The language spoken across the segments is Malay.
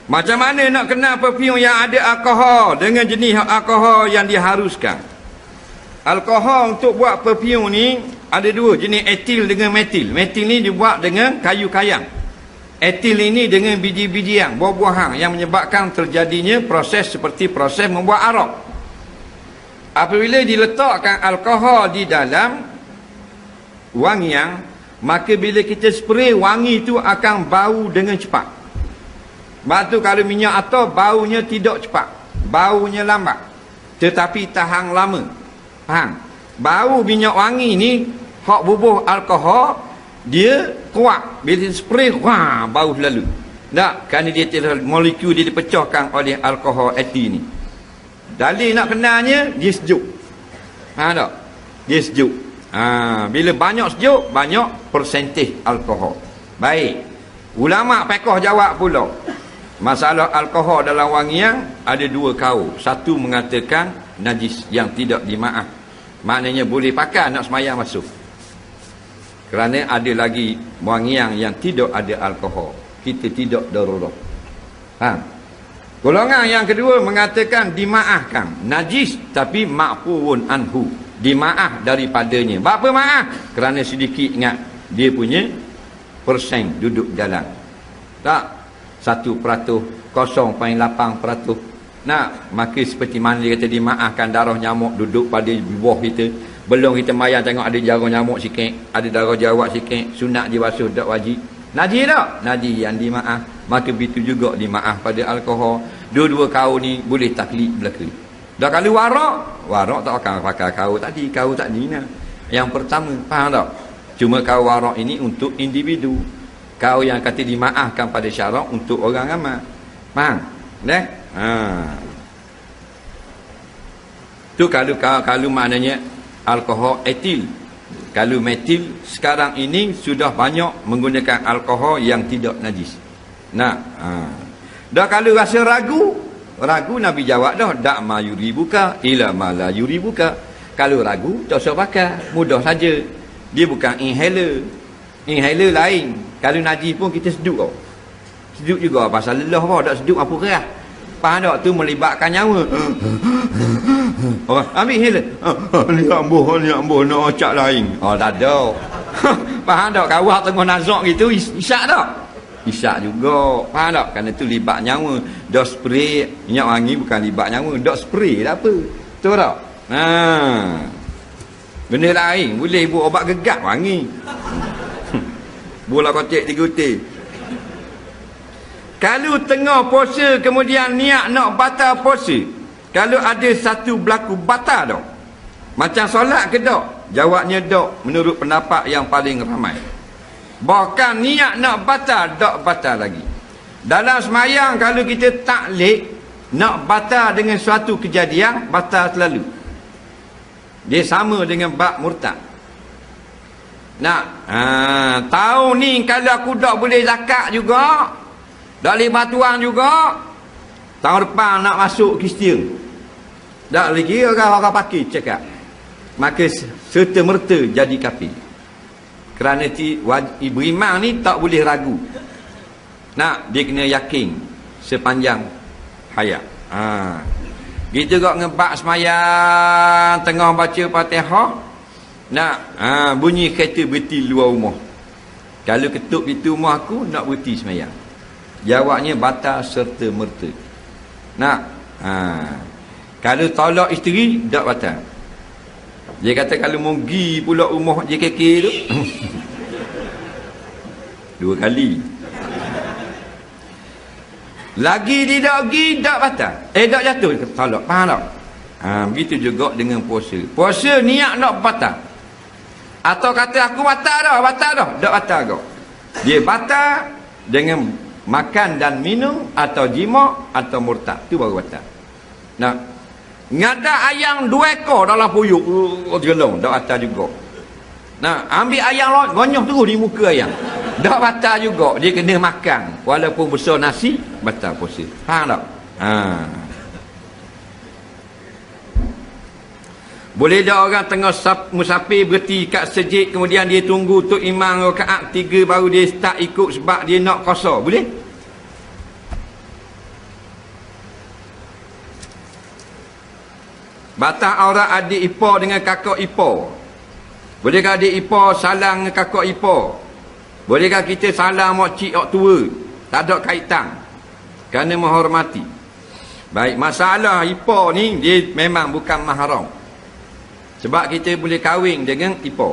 Macam mana nak kenal perfume yang ada alkohol dengan jenis alkohol yang diharuskan? Alkohol untuk buat perfume ni ada dua jenis, etil dengan metil. Metil ni dibuat dengan kayu kayang. Etil ini dengan biji-bijian, buah-buahan yang menyebabkan terjadinya proses seperti proses membuat arak. Apabila diletakkan alkohol di dalam wangian, maka bila kita spray, wangi itu akan bau dengan cepat. Sebab tu kalau minyak atar, baunya tidak cepat, baunya lambat, tetapi tahan lama. Faham? Bau minyak wangi ni hak bubuh alkohol dia kuat. Bila spray, wah, bau selalu. Tak, kerana dia molekul dia dipecahkan oleh alkohol etil ni. Dalil nak kenalnya, dia sejuk. Tak? Dia sejuk. Bila banyak sejuk, banyak persentif alkohol. Baik. Ulama fiqh jawab pula. Masalah alkohol dalam wangian ada dua kaul. Satu mengatakan najis yang tidak dimaaf. Maknanya boleh pakai nak semayang masuk. Kerana ada lagi wangian yang tidak ada alkohol. Kita tidak darurat. Golongan yang kedua mengatakan dimaafkan. Najis tapi ma'fuun anhu. Dimaaf daripadanya. Apa maaf? Kerana sedikit ingat dia punya persen duduk jalan. Tak? 1%, 0.8%. Nah, maka seperti mana dia kata dimaafkan darah nyamuk duduk pada bawah kita. Belum kita mayang tengok ada jarang nyamuk sikit, ada darah jawab sikit, sunat je basuh tak wajib. Najis tak? Najis yang dimaaf. Maka begitu juga dimaaf pada alkohol. Dua-dua kaul ni boleh taklid belaka. Dah kalau warak tak akan pakai kaul tadi nah. Yang pertama, faham tak? Cuma kaul warak ini untuk individu. Kau yang kata dimaafkan pada syarak untuk orang ramai. Faham? Tu kalau maknanya alkohol etil. Kalau metil sekarang ini sudah banyak menggunakan alkohol yang tidak najis. Dah kalau rasa ragu Nabi jawab dah, dak ma yuribuka ila ma la yuribuka. Kalau ragu tak usah pakai, mudah saja. Dia bukan inhaler. Inhaler lain. Kalau najis pun kita seduk tau. Seduk juga pasal lelah apa, tak seduk apa keras. Faham tak? Tu melibatkan nyawa. Ambil inhaler. Ni ambuh nak acak lain. Tak ada. Faham tak? Kawah tengah nazak gitu, isyak tak? Isyak juga. Faham tak? Kerana tu libat nyawa. Dah spray minyak wangi bukan libat nyawa. Dah spray tak apa. Betul tak? Benda lain boleh buat obat gegap wangi. Bola kotak 3 util. Kalau tengah puasa kemudian niat nak batal puasa, kalau ada satu berlaku batal tak? Macam solat ke tak? Jawabnya tak, menurut pendapat yang paling ramai. Bahkan niat nak batal, tak batal lagi. Dalam semayang kalau kita taklid nak batal dengan suatu kejadian, batal selalu. Dia sama dengan bab murtad. Tahun ni kalau aku tak boleh zakat juga, tak boleh batuan juga, tahun depan nak masuk Kristian, tak boleh kira orang pakai cakap, maka serta-merta jadi kafir. Kerana beriman ni tak boleh ragu. Dia kena yakin sepanjang hayat. Kita kok ngebak semayang tengah baca Fatihah, bunyi kereta berhenti luar rumah. Kalau ketuk pintu rumah aku, nak berhenti semayang. Jawabnya batal serta merta. Kalau tolak isteri, tak batal. Dia kata kalau mau pergi pula rumah JKK tu 2 kali. Lagi tidak pergi, tak batal. Tak jatuh, tolak. Faham tak? Begitu juga dengan puasa. Puasa niat nak batal. Atau kata aku batal dah. Tak batal kau. Dia batal dengan makan dan minum atau jima atau murtad. Itu baru batal. Ngada ayam 2 ekor dalam puyuk gelong, tak batal juga. Ambil ayam lain, gonyoh terus di muka ayam. Tak batal juga. Dia kena makan. Walaupun besar nasi, batal puasa. Faham tak? Boleh tak orang tengah musafir berhenti kat masjid, kemudian dia tunggu untuk imam rakaat 3 baru dia start ikut sebab dia nak qasar? Boleh? Batas aurat adik ipar dengan kakak ipar. Bolehkah adik ipar salam dengan kakak ipar? Bolehkah kita salam mak cik mak tua? Tak ada kaitan. Kerana menghormati. Baik, masalah ipar ni dia memang bukan mahram. Sebab kita boleh kahwin dengan ipar.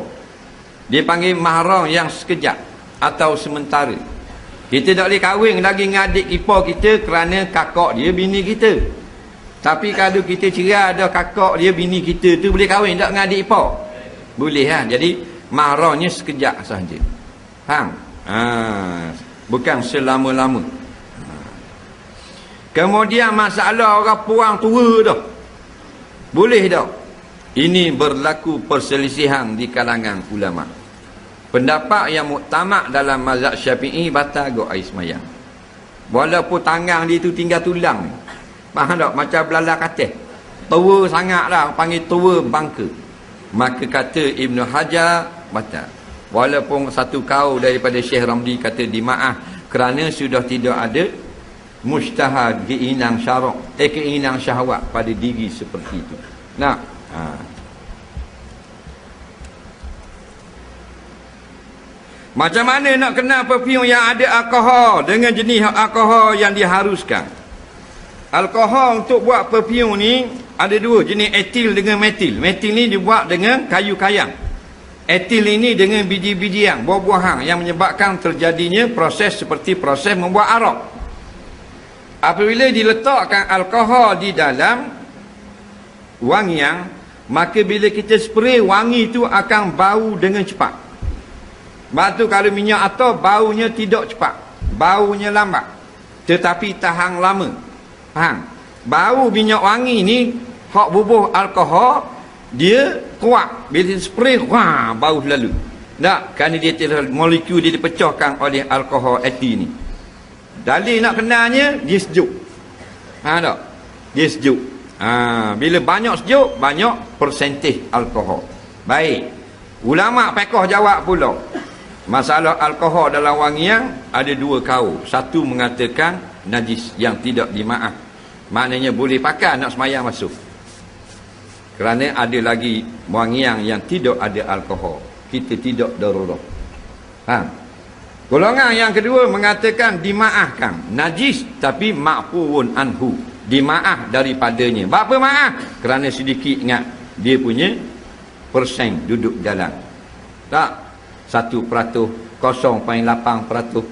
Dia panggil mahram yang sekejap atau sementara. Kita tak boleh kahwin lagi dengan adik ipar kita kerana kakak dia bini kita. Tapi kalau kita cerai ada kakak dia bini kita tu, boleh kahwin tak dengan adik ipar? Boleh lah. Jadi mahramnya sekejap sahaja. Faham? Bukan selama-lama. Kemudian masalah orang puang tua dah. Boleh tak? Ini berlaku perselisihan di kalangan ulama. Pendapat yang muktamad dalam mazhab Syafi'i batal go air semayang. Walaupun tangan dia tu tinggal tulang. Faham tak? Macam belalang katil. Tua sangat lah, panggil tua bangka. Maka kata Ibn Hajar batal. Walaupun satu kaul daripada Syekh Ramli kata dimaaf kerana sudah tidak ada mustahad keinginan syarak, keinginan syahwat pada diri seperti itu. Nah, macam mana nak kenal perfume yang ada alkohol dengan jenis alkohol yang diharuskan? Alkohol untuk buat perfume ni ada dua jenis, etil dengan metil. Metil ni dibuat dengan kayu kayang. Etil ini dengan biji-bijian, buah-buahan yang menyebabkan terjadinya proses seperti proses membuat arak. Apabila diletakkan alkohol di dalam wangian, maka bila kita spray, wangi itu akan bau dengan cepat. Sebab tu kalau minyak atar, baunya tidak cepat, baunya lambat, tetapi tahan lama. Faham? Bau minyak wangi ni hak bubuh alkohol dia kuat. Bila spray, wah, bau lalu. Tak, kerana dia molekul dia dipecahkan oleh alkohol etil ni. Dalil nak kenalnya, dia sejuk. Tak? Dia sejuk. Bila banyak sejuk, banyak persentif alkohol. Baik. Ulama fiqh jawab pula. Masalah alkohol dalam wangian ada dua kaul. Satu mengatakan najis yang tidak dimaaf. Maknanya boleh pakai nak semayang masuk. Kerana ada lagi wangian yang tidak ada alkohol. Kita tidak darurat. Golongan yang kedua mengatakan dimaafkan. Najis tapi ma'fuun anhu. Dimaaf daripadanya. Apa maaf? Kerana sedikit ingat dia punya persen duduk jalan. Tak? 1%, 0.8%.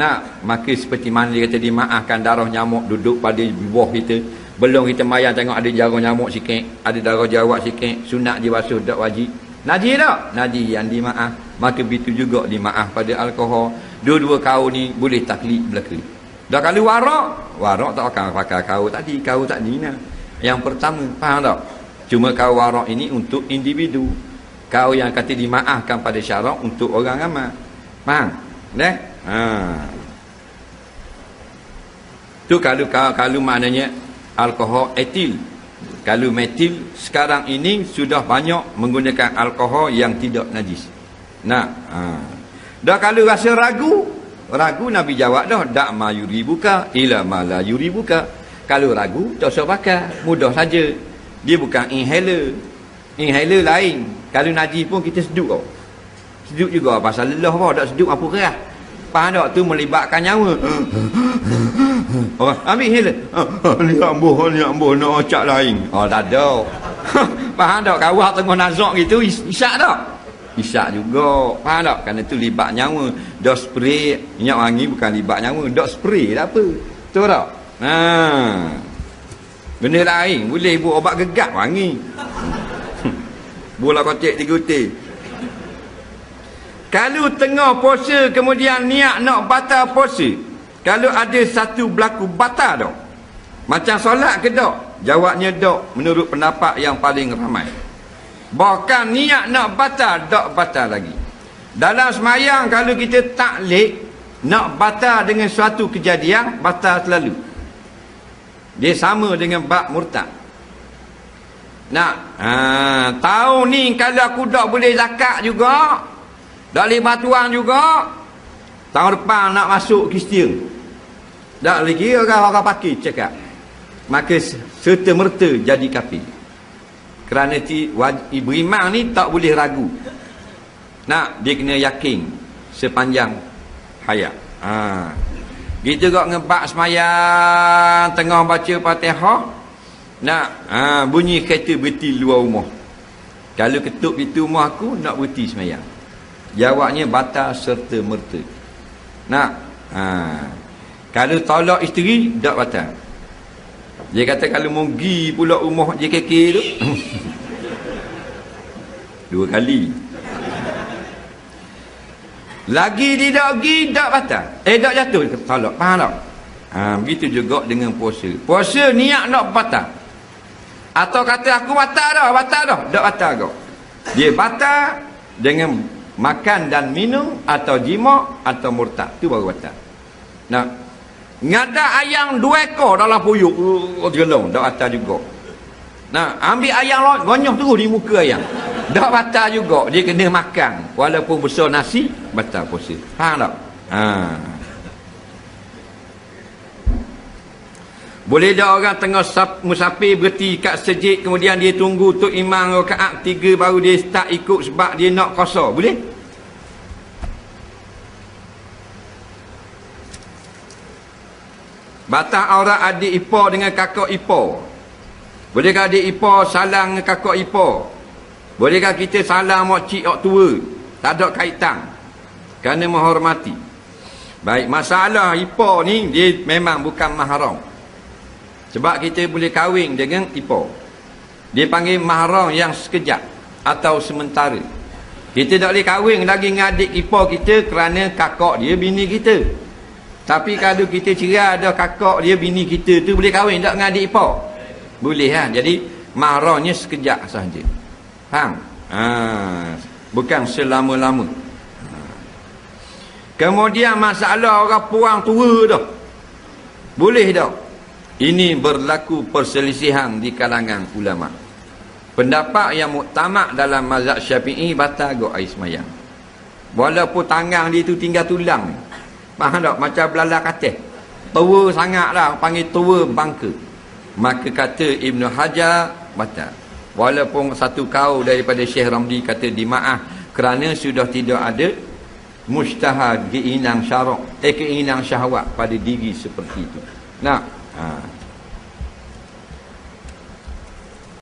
Nah, maka seperti mana dia kata dimaafkan darah nyamuk duduk pada bawah kita. Belum kita mayang tengok ada darah nyamuk sikit, ada darah jawab sikit, sunat je basuh tak wajib. Najis tak? Najis yang dimaaf. Maka begitu juga dimaaf pada alkohol. Dua-dua kaul ni boleh taklid belaka. Dah kalau warak tak akan pakai kaul tadi nah. Yang pertama, faham tak? Cuma kaul warak ini untuk individu. Kaul yang kata dimaafkan pada syarak untuk orang ramai. Faham? Tu kalau maknanya alkohol etil. Kalau metil sekarang ini sudah banyak menggunakan alkohol yang tidak najis. Dah kalau rasa ragu Nabi jawab dah, dak ma yuribuka ila ma la yuribuka. Kalau ragu tak usah pakai, mudah saja. Dia bukan inhaler. Inhaler lain. Kalau najis pun kita seduk tau. Seduk juga pasal lelah apa, tak seduk apa keras. Faham tak? Tu melibatkan nyawa. Ambil inhaler. Ni ambuh nak acak lain. Tak ada. Faham tak? Kawah tengah nazak gitu, isyak tak? Isyak juga. Faham tak? Kerana tu libat nyawa. Dah spray minyak wangi bukan libat nyawa. Dah spray tak apa. Betul tak? Benda lain boleh buat obat gegap wangi. Bola kotak 3 util. Kalau tengah puasa kemudian niat nak batal puasa, kalau ada satu berlaku batal tak? Macam solat ke tak? Jawabnya tak, menurut pendapat yang paling ramai. Bahkan niat nak batal, tak batal lagi. Dalam semayang kalau kita taklid nak batal dengan suatu kejadian, batal selalu. Dia sama dengan bab murtad. Tahun ni kalau aku tak boleh zakat juga, tak boleh batuan juga, tahun depan nak masuk Kristian, tak boleh kira orang pakai cakap, maka serta-merta jadi kafir. Kerana berimam ni tak boleh ragu. Nak, dia kena yakin sepanjang hayat. Kita kok ngebak semayang tengah baca Fatihah, nak bunyi kereta berhenti luar rumah. Kalau ketuk pintu rumah aku, nak berhenti semayang. Jawabnya batal serta merta. Nak, kalau tolak isteri, tak batal. Dia kata kalau mau pergi pula rumah JKK tu 2 kali. Lagi tidak pergi, tak batal. Tak jatuh, tolak. Faham tak? Begitu juga dengan puasa. Puasa niat nak batal. Atau kata aku batal dah. Tak batal kau. Dia batal dengan makan dan minum, atau jima', atau murtad. Itu baru batal. Nah, ngada ayam 2 ekor dalam puyuk gelong, tak batal juga. Nah, ambil ayam lain, gonyok terus di muka ayam, tak batal juga. Dia kena makan walaupun besar nasi, batal puasa. Faham tak? Boleh tak orang tengah musafir berhenti kat masjid, kemudian dia tunggu tok imam rakaat 3 baru dia start ikut sebab dia nak qasar? Boleh? Batas aurat adik ipar dengan kakak ipar. Bolehkah adik ipar salam dengan kakak ipar? Bolehkah kita salam mak cik mak tua? Tak ada kaitan. Kerana menghormati. Baik, masalah ipar ni dia memang bukan mahram. Sebab kita boleh kahwin dengan ipar. Dia panggil mahram yang sekejap atau sementara. Kita tak boleh kahwin lagi dengan adik ipar kita kerana kakak dia bini kita. Tapi kalau kita cerai ada kakak dia bini kita tu, boleh kahwin tak dengan adik ipar? Boleh kan? Jadi mahramnya sekejap sahaja. Faham? Bukan selama-lama. Kemudian masalah orang puang tua dah. Boleh tak? Ini berlaku perselisihan di kalangan ulama. Pendapat yang muktamad dalam mazhab Syafi'i, batal go air semayang. Walaupun tangan dia tu tinggal tulang. Faham tak? Macam belalang katil. Tua sangat lah, panggil tua bangka. Maka kata Ibn Hajar, batal. Walaupun satu kaul daripada Syekh Ramli kata dimaaf kerana sudah tidak ada mustahar keinginan syarak, keinginan syahwat pada diri seperti itu. Nah,